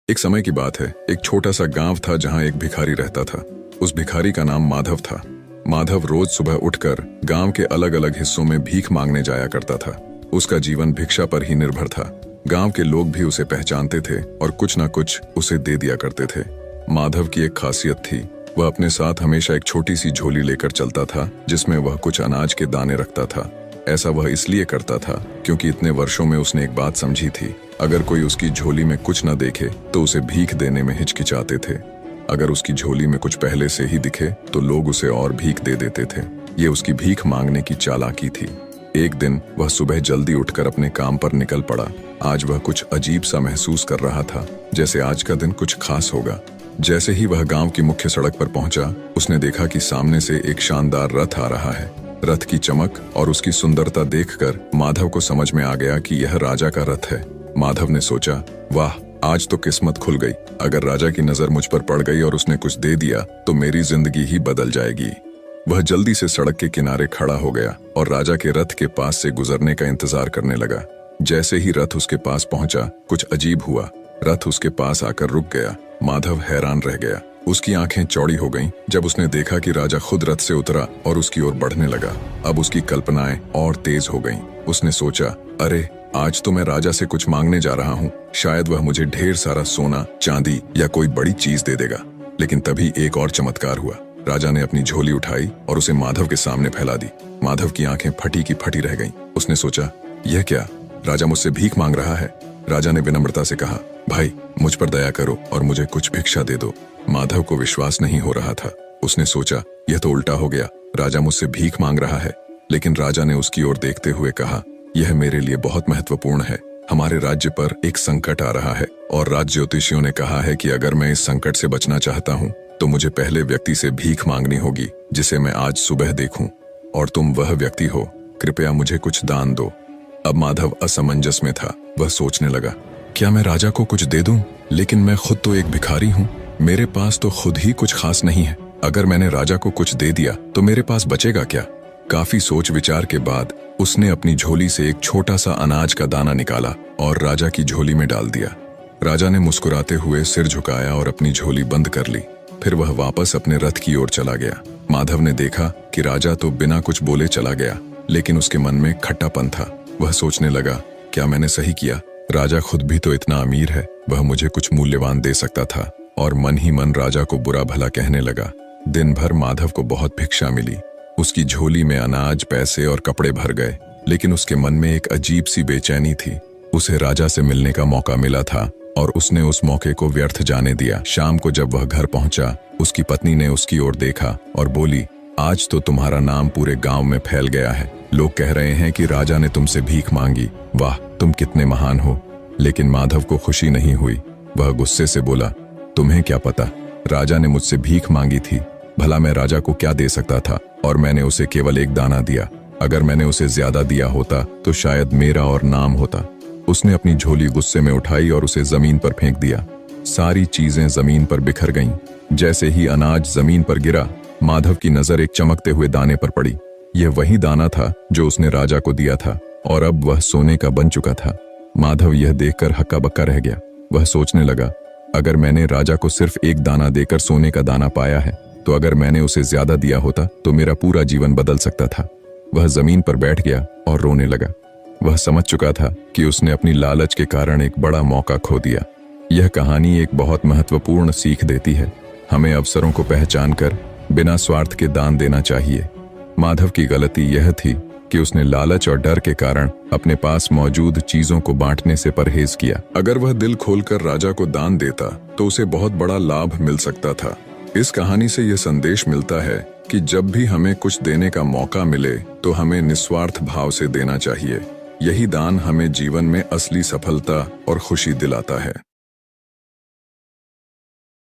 एक समय की बात है। एक छोटा सा गांव था जहां एक भिखारी रहता था। उस भिखारी का नाम माधव था। माधव रोज सुबह उठकर गांव के अलग अलग हिस्सों में भीख मांगने जाया करता था। उसका जीवन भिक्षा पर ही निर्भर था। गांव के लोग भी उसे पहचानते थे और कुछ न कुछ उसे दे दिया करते थे। माधव की एक खासियत थी, वह अपने साथ हमेशा एक छोटी सी झोली लेकर चलता था जिसमें वह कुछ अनाज के दाने रखता था। ऐसा वह इसलिए करता था क्योंकि इतने वर्षों में उसने एक बात समझी थी, अगर कोई उसकी झोली में कुछ न देखे तो उसे भीख देने में हिचकिचाते थे। अगर उसकी झोली में कुछ पहले से ही दिखे तो लोग उसे और भीख दे देते थे। ये उसकी भीख मांगने की चालाकी थी। एक दिन वह सुबह जल्दी उठकर अपने काम पर निकल पड़ा। आज वह कुछ अजीब सा महसूस कर रहा था, जैसे आज का दिन कुछ खास होगा। जैसे ही वह गांव की मुख्य सड़क पर पहुंचा, उसने देखा कि सामने से एक शानदार रथ आ रहा है। रथ की चमक और उसकी सुंदरता देखकर माधव को समझ में आ गया कि यह राजा का रथ है। माधव ने सोचा, वाह, आज तो किस्मत खुल गई। अगर राजा की नजर मुझ पर पड़ गई और उसने कुछ दे दिया तो मेरी जिंदगी ही बदल जाएगी। वह जल्दी से सड़क के किनारे खड़ा हो गया और राजा के रथ के पास से गुजरने का इंतजार करने लगा। जैसे ही रथ उसके पास पहुंचा, कुछ अजीब हुआ। रथ उसके पास आकर रुक गया। माधव हैरान रह गया। उसकी आंखें चौड़ी हो गईं जब उसने देखा कि राजा खुद रथ से उतरा और उसकी ओर बढ़ने लगा। अब उसकी कल्पनाएं और तेज हो गईं। उसने सोचा, अरे, आज तो मैं राजा से कुछ मांगने जा रहा हूँ। शायद वह मुझे ढेर सारा सोना, चांदी या कोई बड़ी चीज दे देगा। लेकिन तभी एक और चमत्कार हुआ। राजा ने अपनी झोली उठाई और उसे माधव के सामने फैला दी। माधव की आंखें फटी की फटी रह गईं। उसने सोचा, यह क्या, राजा मुझसे भीख मांग रहा है। राजा ने विनम्रता से कहा, भाई, मुझ पर दया करो और मुझे कुछ भिक्षा दे दो। माधव को विश्वास नहीं हो रहा था। उसने सोचा, यह तो उल्टा हो गया, राजा मुझसे भीख मांग रहा है। लेकिन राजा ने उसकी ओर देखते हुए कहा, यह मेरे लिए बहुत महत्वपूर्ण है। हमारे राज्य पर एक संकट आ रहा है और राज ज्योतिषियों ने कहा है कि अगर मैं इस संकट से बचना चाहता हूँ तो मुझे पहले व्यक्ति से भीख मांगनी होगी जिसे मैं आज सुबह देखूं, और तुम वह व्यक्ति हो। कृपया मुझे कुछ दान दो। अब माधव असमंजस में था। वह सोचने लगा, क्या मैं राजा को कुछ दे दूं? लेकिन मैं खुद तो एक भिखारी हूँ। मेरे पास तो खुद ही कुछ खास नहीं है। अगर मैंने राजा को कुछ दे दिया तो मेरे पास बचेगा क्या? काफी सोच विचार के बाद उसने अपनी झोली से एक छोटा सा अनाज का दाना निकाला और राजा की झोली में डाल दिया। राजा ने मुस्कुराते हुए सिर झुकाया और अपनी झोली बंद कर ली। फिर वह वापस अपने रथ की ओर चला गया। माधव ने देखा कि राजा तो बिना कुछ बोले चला गया, लेकिन उसके मन में खट्टापन था। वह सोचने लगा, क्या मैंने सही किया? राजा खुद भी तो इतना अमीर है, वह मुझे कुछ मूल्यवान दे सकता था। और मन ही मन राजा को बुरा भला कहने लगा। दिन भर माधव को बहुत भिक्षा मिली। उसकी झोली में अनाज, पैसे और कपड़े भर गए, लेकिन उसके मन में एक अजीब सी बेचैनी थी। उसे राजा से मिलने का मौका मिला था और उसने उस मौके को व्यर्थ जाने दिया। शाम को जब वह घर पहुंचा, उसकी पत्नी ने उसकी ओर देखा और बोली, आज तो तुम्हारा नाम पूरे गांव में फैल गया है। लोग कह रहे हैं कि राजा ने तुमसे भीख मांगी। वाह, तुम कितने महान हो। लेकिन माधव को खुशी नहीं हुई। वह गुस्से से बोला, तुम्हें क्या पता, राजा ने मुझसे भीख मांगी थी। भला मैं राजा को क्या दे सकता था, और मैंने उसे केवल एक दाना दिया। अगर मैंने उसे ज्यादा दिया होता तो शायद मेरा और नाम होता। उसने अपनी झोली गुस्से में उठाई और उसे जमीन पर फेंक दिया। सारी चीजें जमीन पर बिखर गईं। जैसे ही अनाज जमीन पर गिरा, माधव की नजर एक चमकते हुए दाने पर पड़ी। यह वही दाना था जो उसने राजा को दिया था और अब वह सोने का बन चुका था। माधव यह देखकर हक्का बक्का रह गया। वह सोचने लगा, अगर मैंने राजा को सिर्फ एक दाना देकर सोने का दाना पाया है, तो अगर मैंने उसे ज्यादा दिया होता तो मेरा पूरा जीवन बदल सकता था। वह जमीन पर बैठ गया और रोने लगा। वह समझ चुका था कि उसने अपनी लालच के कारण एक बड़ा मौका खो दिया। यह कहानी एक बहुत महत्वपूर्ण सीख देती है। हमें अवसरों को पहचान कर बिना स्वार्थ के दान देना चाहिए। माधव की गलती यह थी कि उसने लालच और डर के कारण अपने पास मौजूद चीजों को बांटने से परहेज किया। अगर वह दिल खोलकर राजा को दान देता तो उसे बहुत बड़ा लाभ मिल सकता था। इस कहानी से यह संदेश मिलता है कि जब भी हमें कुछ देने का मौका मिले तो हमें निस्वार्थ भाव से देना चाहिए। यही दान हमें जीवन में असली सफलता और खुशी दिलाता है।